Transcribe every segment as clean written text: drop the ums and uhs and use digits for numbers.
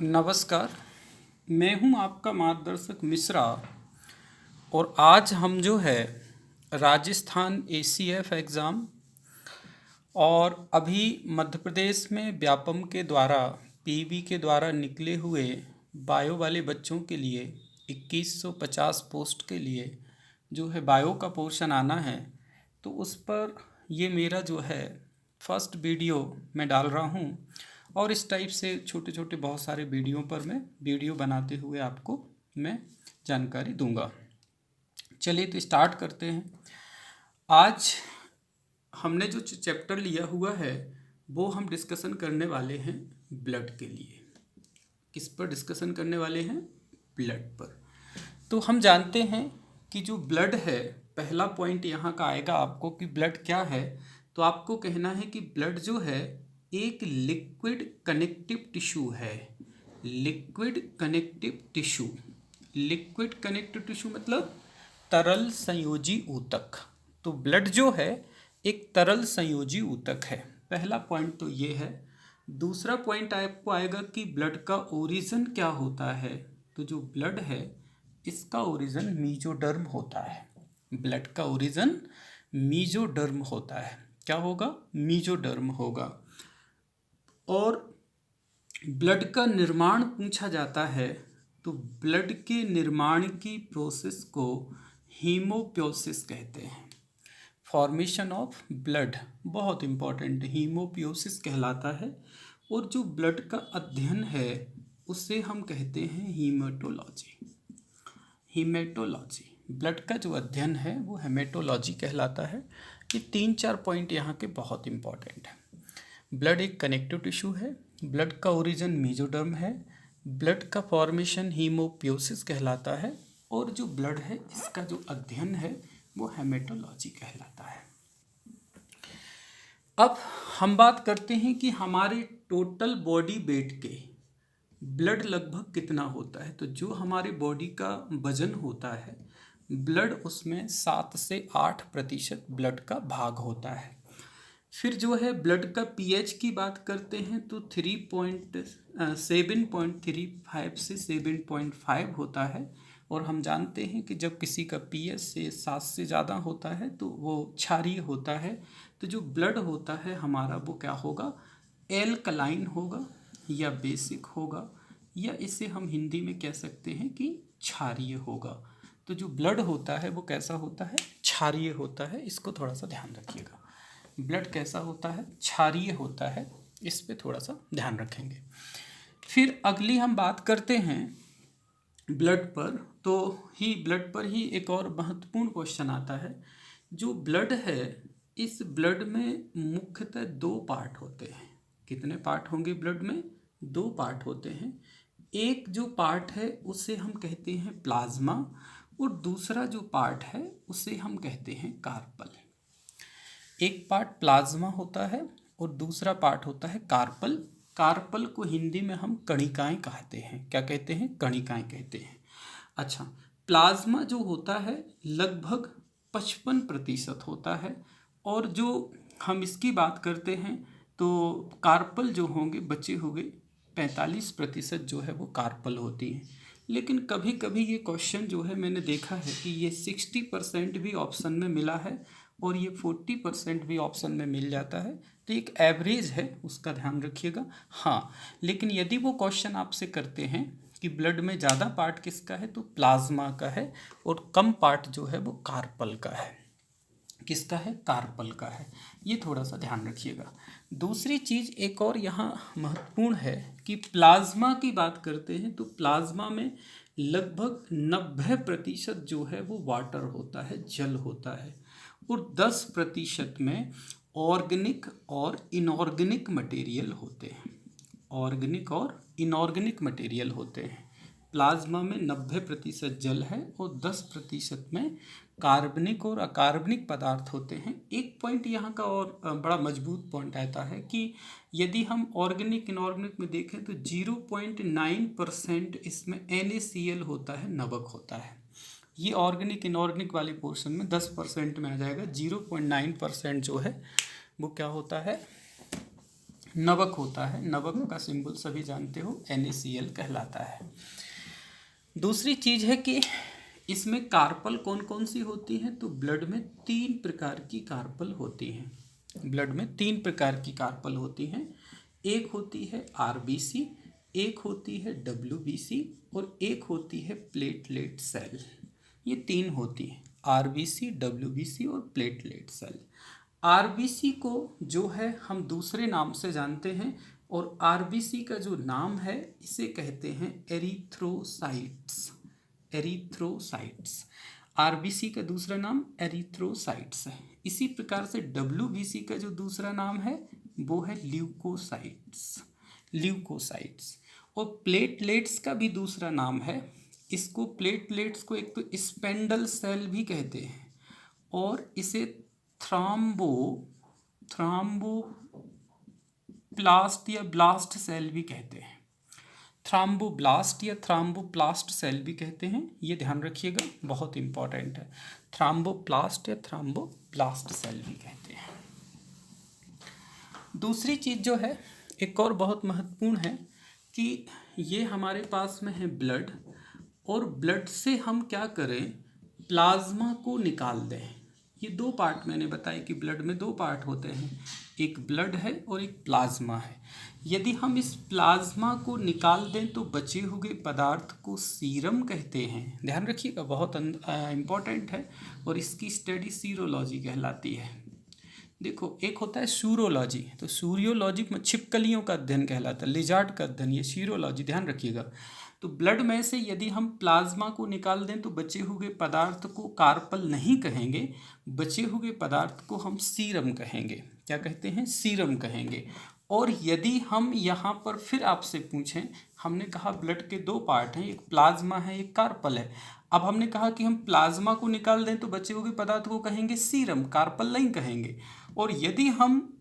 नमस्कार। मैं हूं आपका मार्गदर्शक मिश्रा। और आज हम जो है राजस्थान एसीएफ एग्ज़ाम और अभी मध्य प्रदेश में व्यापम के द्वारा पीवी के द्वारा निकले हुए बायो वाले बच्चों के लिए 2150 पोस्ट के लिए जो है बायो का पोर्शन आना है। तो उस पर ये मेरा जो है फर्स्ट वीडियो मैं डाल रहा हूँ। और इस टाइप से छोटे छोटे बहुत सारे वीडियो पर मैं वीडियो बनाते हुए आपको मैं जानकारी दूंगा। चलिए तो स्टार्ट करते हैं। आज हमने जो चैप्टर लिया हुआ है वो हम डिस्कशन करने वाले हैं ब्लड के लिए। किस पर डिस्कशन करने वाले हैं? ब्लड पर। तो हम जानते हैं कि जो ब्लड है, पहला पॉइंट यहाँ का आएगा आपको कि ब्लड क्या है। तो आपको कहना है कि ब्लड जो है एक लिक्विड कनेक्टिव टिश्यू है। Liquid connective tissue. Liquid connective tissue मतलब तरल संयोजी ऊतक। तो ब्लड जो है एक तरल संयोजी ऊतक है। पहला पॉइंट तो ये है। दूसरा पॉइंट आपको आएगा कि ब्लड का ओरिजिन क्या होता है। तो जो ब्लड है इसका ओरिजिन मीजोडर्म होता है। ब्लड का ओरिजिन मीजोडर्म होता है। क्या होगा? मीजोडर्म होगा। और ब्लड का निर्माण पूछा जाता है तो ब्लड के निर्माण की प्रोसेस को हीमोपोसिस कहते हैं। फॉर्मेशन ऑफ ब्लड बहुत इंपॉर्टेंट हीमोपोसिस कहलाता है। और जो ब्लड का अध्ययन है उसे हम कहते हैं हीमेटोलॉजी। हीमेटोलॉजी ब्लड का जो अध्ययन है वो हेमेटोलॉजी कहलाता है। ये 3-4 पॉइंट यहाँ के बहुत इंपॉर्टेंट हैं। ब्लड एक कनेक्टिव टिश्यू है। ब्लड का ओरिजिन मीजोडर्म है। ब्लड का फॉर्मेशन हीमोपोसिस कहलाता है। और जो ब्लड है इसका जो अध्ययन है वो हेमेटोलॉजी कहलाता है। अब हम बात करते हैं कि हमारे टोटल बॉडी वेट के ब्लड लगभग कितना होता है। तो जो हमारे बॉडी का वजन होता है ब्लड उसमें 7 से 8% ब्लड का भाग होता है। फिर जो है ब्लड का पीएच की बात करते हैं तो 7.35 से 7.5 होता है। और हम जानते हैं कि जब किसी का पीएच से 7 से ज़्यादा होता है तो वो क्षारीय होता है। तो जो ब्लड होता है हमारा वो क्या होगा? एल्कलाइन होगा या बेसिक होगा, या इसे हम हिंदी में कह सकते हैं कि क्षारीय होगा। तो जो ब्लड होता है वो कैसा होता है? क्षारीय होता है। इसको थोड़ा सा ध्यान रखिएगा। ब्लड कैसा होता है? क्षारीय होता है। इस पे थोड़ा सा ध्यान रखेंगे। फिर अगली हम बात करते हैं ब्लड पर। तो ही ब्लड पर ही एक और महत्वपूर्ण क्वेश्चन आता है। जो ब्लड है इस ब्लड में मुख्यतः 2 पार्ट होते हैं। कितने पार्ट होंगे ब्लड में? 2 पार्ट होते हैं। एक जो पार्ट है उसे हम कहते हैं प्लाज्मा और दूसरा जो पार्ट है उसे हम कहते हैं कार्पल। एक पार्ट प्लाज्मा होता है और दूसरा पार्ट होता है कार्पल। कार्पल को हिंदी में हम कणिकाएं कहते हैं। क्या कहते हैं? कणिकाएं कहते हैं। अच्छा, प्लाज्मा जो होता है लगभग 55% होता है। और जो हम इसकी बात करते हैं तो कार्पल जो होंगे बचे हुए 45% जो है वो कार्पल होती हैं। लेकिन कभी कभी ये क्वेश्चन जो है मैंने देखा है कि ये 60% भी ऑप्शन में मिला है और ये 40% भी ऑप्शन में मिल जाता है। तो एक एवरेज है, उसका ध्यान रखिएगा। हाँ, लेकिन यदि वो क्वेश्चन आपसे करते हैं कि ब्लड में ज़्यादा पार्ट किसका है तो प्लाज्मा का है और कम पार्ट जो है वो कार्पल का है। किसका है? कार्पल का है। ये थोड़ा सा ध्यान रखिएगा। दूसरी चीज़ एक और यहाँ महत्वपूर्ण है कि प्लाज्मा की बात करते हैं तो प्लाज्मा में लगभग 90% जो है वो वाटर होता है, जल होता है। और 10% में ऑर्गेनिक और इनऑर्गेनिक मटेरियल होते हैं। ऑर्गेनिक और इनऑर्गेनिक मटेरियल होते हैं। प्लाज्मा में 90% जल है और 10% में कार्बनिक और अकार्बनिक पदार्थ होते हैं। एक पॉइंट यहाँ का और बड़ा मजबूत पॉइंट आता है कि यदि हम ऑर्गेनिक इनऑर्गेनिक में देखें तो 0.9% इसमें NaCl होता है, नमक होता है। ये ऑर्गेनिक इनऑर्गेनिक वाले पोर्शन में 10% में आ जाएगा। 0.9% जो है वो क्या होता है? नवक होता है, नवक का सिंबल सभी जानते हो, NaCl कहलाता है। दूसरी चीज है कि इसमें कार्पल कौन कौन सी होती हैं, तो ब्लड में 3 प्रकार की कार्पल होती हैं। ब्लड में 3 प्रकार की कार्पल होती हैं। एक होती है RBC, एक होती है WBC और एक होती है प्लेटलेट सेल। ये 3 होती हैं, RBC, WBC और प्लेटलेट सेल। RBC को जो है हम दूसरे नाम से जानते हैं, और RBC का जो नाम है इसे कहते हैं एरिथ्रोसाइट्स। एरिथ्रोसाइट्स, RBC का दूसरा नाम एरिथ्रोसाइट्स है। इसी प्रकार से WBC का जो दूसरा नाम है वो है ल्यूकोसाइट्स, ल्यूकोसाइट्स। और प्लेटलेट्स का भी दूसरा नाम है, इसको प्लेटलेट्स को एक तो स्पेंडल सेल भी कहते हैं, और इसे थ्राम्बोप्लास्ट या ब्लास्ट सेल भी कहते हैं। थ्राम्बोब्लास्ट या थ्राम्बोप्लास्ट सेल भी कहते हैं, ये ध्यान रखिएगा, बहुत इंपॉर्टेंट है। थ्राम्बोप्लास्ट या थ्राम्बोब्लास्ट सेल भी कहते हैं। दूसरी चीज़ जो है एक और बहुत महत्वपूर्ण है कि ये हमारे पास में है ब्लड, और ब्लड से हम क्या करें, प्लाज्मा को निकाल दें। ये 2 पार्ट मैंने बताया कि ब्लड में 2 पार्ट होते हैं, एक ब्लड है और एक प्लाज्मा है। यदि हम इस प्लाज्मा को निकाल दें तो बचे हुए पदार्थ को सीरम कहते हैं। ध्यान रखिएगा, बहुत इम्पॉर्टेंट है, और इसकी स्टडी सीरोलॉजी कहलाती है। देखो, एक होता है सूरोलॉजी, तो सूरियोलॉजी में छिपकलियों का अध्ययन कहलाता है, लिजार्ड का अध्ययन, ये सीरोलॉजी, ध्यान रखिएगा। तो ब्लड में से यदि हम प्लाज्मा को निकाल दें तो बचे हुए पदार्थ को कार्पल नहीं कहेंगे, बचे हुए पदार्थ को हम सीरम कहेंगे। क्या कहते हैं, सीरम कहेंगे। और यदि हम यहाँ पर फिर आपसे पूछें, हमने कहा ब्लड के 2 पार्ट हैं, एक प्लाज्मा है, एक कार्पल है। अब हमने कहा कि हम प्लाज्मा को निकाल दें तो बचे हुए पदार्थ को कहेंगे सीरम, कार्पल नहीं कहेंगे। और यदि हम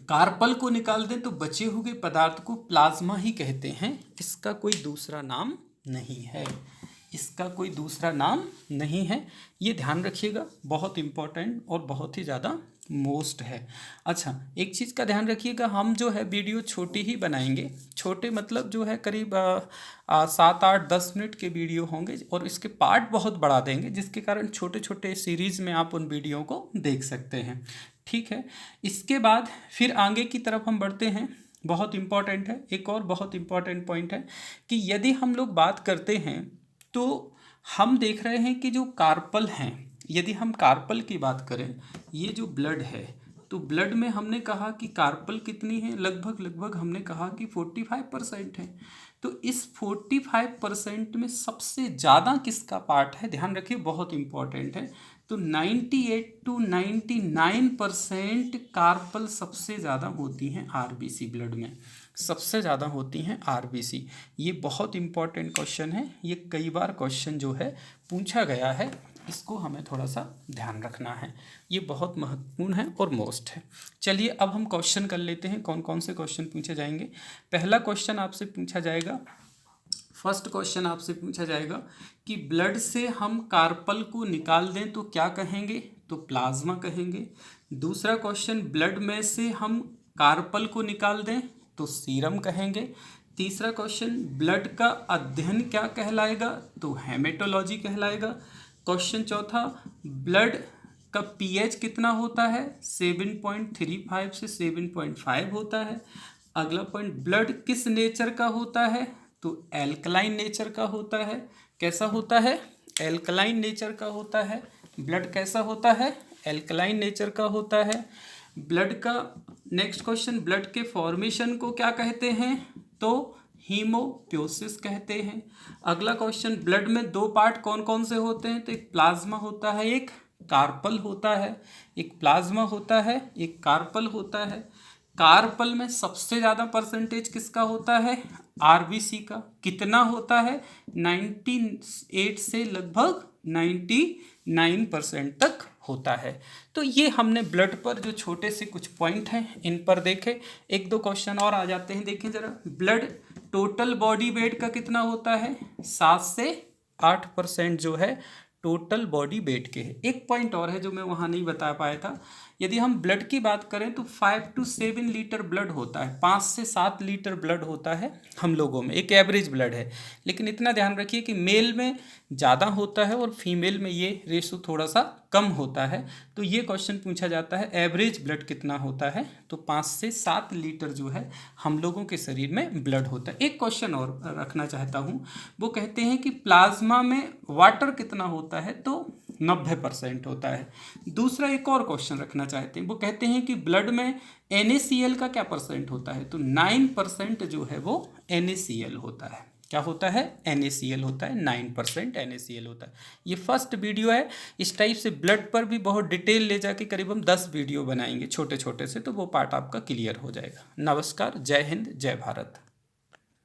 कार्पल को निकाल दें तो बचे हुए पदार्थ को प्लाज्मा ही कहते हैं, इसका कोई दूसरा नाम नहीं है, इसका कोई दूसरा नाम नहीं है। ये ध्यान रखिएगा, बहुत इम्पोर्टेंट और बहुत ही ज़्यादा मोस्ट है। अच्छा, एक चीज़ का ध्यान रखिएगा, हम जो है वीडियो छोटी ही बनाएंगे, छोटे मतलब जो है करीब 7, 8, 10 मिनट के वीडियो होंगे, और इसके पार्ट बहुत बढ़ा देंगे, जिसके कारण छोटे छोटे सीरीज़ में आप उन वीडियो को देख सकते हैं। ठीक है, इसके बाद फिर आगे की तरफ हम बढ़ते हैं। बहुत इम्पॉर्टेंट है, एक और बहुत इम्पॉर्टेंट पॉइंट है कि यदि हम लोग बात करते हैं तो हम देख रहे हैं कि जो कार्पल हैं, यदि हम कार्पल की बात करें, ये जो ब्लड है, तो ब्लड में हमने कहा कि कार्पल कितनी है, लगभग हमने कहा कि 45% है। तो इस 45% में सबसे ज़्यादा किसका पार्ट है, ध्यान रखिए, बहुत इम्पॉर्टेंट है। तो 98 to 99% कार्पल सबसे ज़्यादा होती हैं RBC, ब्लड में सबसे ज़्यादा होती हैं RBC। ये बहुत इम्पॉर्टेंट क्वेश्चन है, ये कई बार क्वेश्चन जो है पूछा गया है, इसको हमें थोड़ा सा ध्यान रखना है, ये बहुत महत्वपूर्ण है और मोस्ट है। चलिए अब हम क्वेश्चन कर लेते हैं, कौन कौन से क्वेश्चन पूछे जाएंगे। पहला क्वेश्चन आपसे पूछा जाएगा, फर्स्ट क्वेश्चन आपसे पूछा जाएगा कि ब्लड से हम कार्पल को निकाल दें तो क्या कहेंगे, तो प्लाज्मा कहेंगे। दूसरा क्वेश्चन, ब्लड में से हम कार्पल को निकाल दें तो सीरम कहेंगे। तीसरा क्वेश्चन, ब्लड का अध्ययन क्या कहलाएगा, तो हेमेटोलॉजी कहलाएगा। क्वेश्चन चौथा, ब्लड का pH कितना होता है, 7.35 से 7.5 होता है। अगला पॉइंट, ब्लड किस नेचर का होता है, तो एल्कलाइन नेचर का होता है। कैसा होता है, एल्कलाइन नेचर का होता है। ब्लड कैसा होता है, एल्कलाइन नेचर का होता है। ब्लड का नेक्स्ट क्वेश्चन, ब्लड के फॉर्मेशन को क्या कहते हैं, तो हीमोपोसिस कहते हैं। अगला क्वेश्चन, ब्लड में 2 पार्ट कौन कौन से होते हैं, तो एक प्लाज्मा होता है, एक कार्पल होता है। एक प्लाज्मा होता है, एक कार्पल होता है। कार्पल में सबसे ज़्यादा परसेंटेज किसका होता है, RBC का। कितना होता है, 98 से लगभग 99% तक होता है। तो ये हमने ब्लड पर जो छोटे से कुछ पॉइंट हैं इन पर देखे। 1-2 क्वेश्चन और आ जाते हैं, देखें जरा। ब्लड टोटल बॉडी वेट का कितना होता है, 7 से 8% जो है टोटल बॉडी वेट के है। एक पॉइंट और है जो मैं वहाँ नहीं बता पाया था, यदि हम ब्लड की बात करें तो 5 to 7 लीटर ब्लड होता है, 5 से 7 लीटर ब्लड होता है हम लोगों में, एक एवरेज ब्लड है। लेकिन इतना ध्यान रखिए कि मेल में ज़्यादा होता है और फीमेल में ये रेशो थोड़ा सा कम होता है। तो ये क्वेश्चन पूछा जाता है एवरेज ब्लड कितना होता है, तो 5 से 7 लीटर जो है हम लोगों के शरीर में ब्लड होता है। एक क्वेश्चन और रखना चाहता हूँ, वो कहते हैं कि प्लाज्मा में वाटर कितना होता है, तो 90% होता है। दूसरा एक और क्वेश्चन रखना चाहते हैं, वो कहते हैं कि ब्लड में NaCl का क्या परसेंट होता है, तो 9% जो है वो NaCl होता है। क्या होता है, NaCl होता है, 9% NaCl होता है। ये फर्स्ट वीडियो है, इस टाइप से ब्लड पर भी बहुत डिटेल ले जाके करीब हम 10 वीडियो बनाएंगे छोटे छोटे से, तो वो पार्ट आपका क्लियर हो जाएगा। नमस्कार, जय हिंद, जय भारत।